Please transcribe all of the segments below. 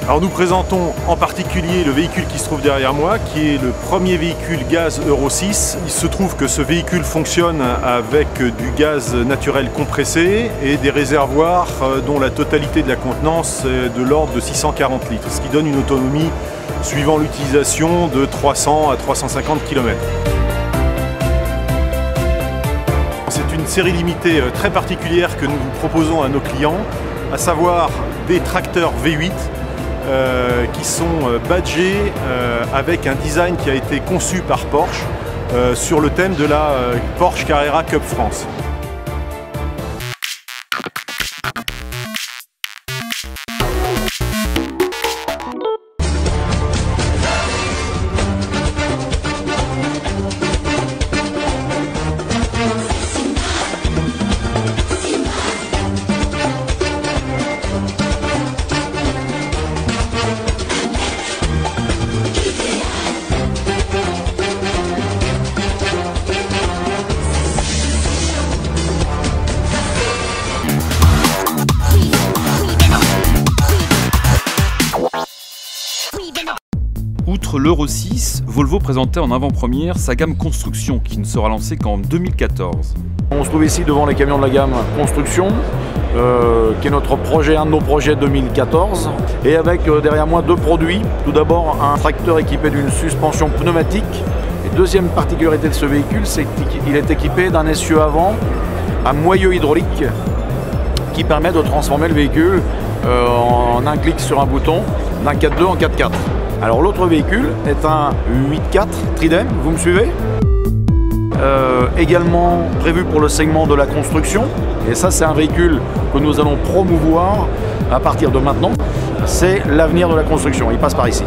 Alors nous présentons en particulier le véhicule qui se trouve derrière moi, qui est le premier véhicule gaz Euro 6. Il se trouve que ce véhicule fonctionne avec du gaz naturel compressé et des réservoirs dont la totalité de la contenance est de l'ordre de 640 litres, ce qui donne une autonomie suivant l'utilisation de 300 à 350 km. C'est une série limitée très particulière que nous proposons à nos clients, à savoir des tracteurs V8 qui sont badgés avec un design qui a été conçu par Porsche sur le thème de la Porsche Carrera Cup France. Outre l'Euro 6, Volvo présentait en avant-première sa gamme Construction qui ne sera lancée qu'en 2014. On se trouve ici devant les camions de la gamme Construction, qui est notre projet, un de nos projets 2014, et avec derrière moi deux produits. Tout d'abord un tracteur équipé d'une suspension pneumatique. Et deuxième particularité de ce véhicule, c'est qu'il est équipé d'un essieu avant à moyeu hydraulique qui permet de transformer le véhicule en un clic sur un bouton d'un 4x2 en 4x4. Alors l'autre véhicule est un 8x4 Tridem, vous me suivez? Également prévu pour le segment de la construction, et ça c'est un véhicule que nous allons promouvoir à partir de maintenant. C'est l'avenir de la construction, il passe par ici.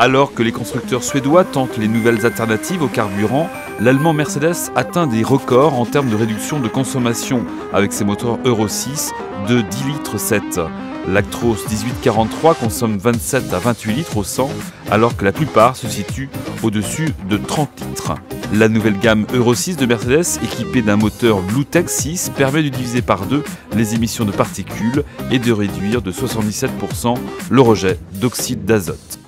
Alors que les constructeurs suédois tentent les nouvelles alternatives au carburant, l'allemand Mercedes atteint des records en termes de réduction de consommation avec ses moteurs Euro 6 de 10 litres 7. L'Actros 1843 consomme 27 à 28 litres au 100, alors que la plupart se situent au-dessus de 30 litres. La nouvelle gamme Euro 6 de Mercedes, équipée d'un moteur Bluetech 6, permet de diviser par deux les émissions de particules et de réduire de 77% le rejet d'oxyde d'azote.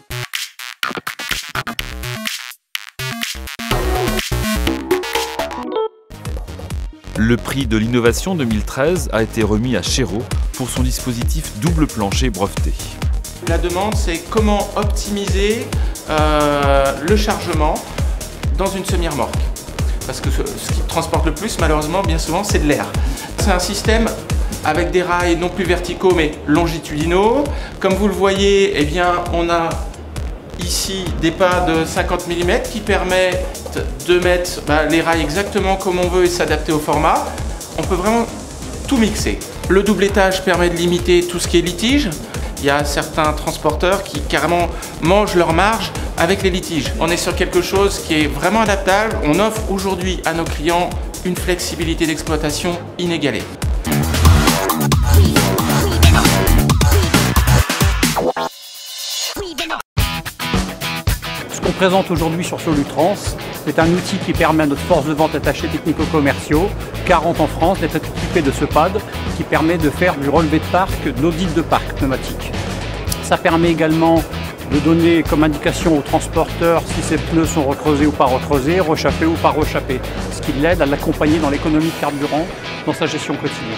Le prix de l'innovation 2013 a été remis à Chéreau pour son dispositif double plancher breveté. La demande, c'est comment optimiser le chargement dans une semi-remorque. Parce que ce qui transporte le plus, malheureusement, bien souvent, c'est de l'air. C'est un système avec des rails non plus verticaux, mais longitudinaux. Comme vous le voyez, eh bien, on a ici des pas de 50 mm qui permettent de mettre les rails exactement comme on veut et s'adapter au format. On peut vraiment tout mixer. Le double étage permet de limiter tout ce qui est litige. Il y a certains transporteurs qui carrément mangent leur marge avec les litiges. On est sur quelque chose qui est vraiment adaptable. On offre aujourd'hui à nos clients une flexibilité d'exploitation inégalée. Ce qu'on présente aujourd'hui sur Solutrans, c'est un outil qui permet à notre force de vente attachée technico-commerciaux, 40 en France, d'être équipé de ce pad qui permet de faire du relevé de parc, d'audit de parc pneumatique. Ça permet également de donner comme indication aux transporteurs si ces pneus sont recreusés ou pas recreusés, rechappés ou pas rechappés, ce qui l'aide à l'accompagner dans l'économie de carburant dans sa gestion quotidienne.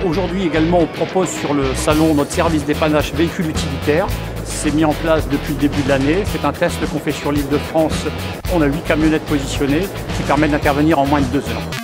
Aujourd'hui également, on propose sur le salon notre service dépannage véhicules utilitaires. C'est mis en place depuis le début de l'année. C'est un test qu'on fait sur l'Île-de-France. On a 8 camionnettes positionnées qui permettent d'intervenir en moins de 2 heures.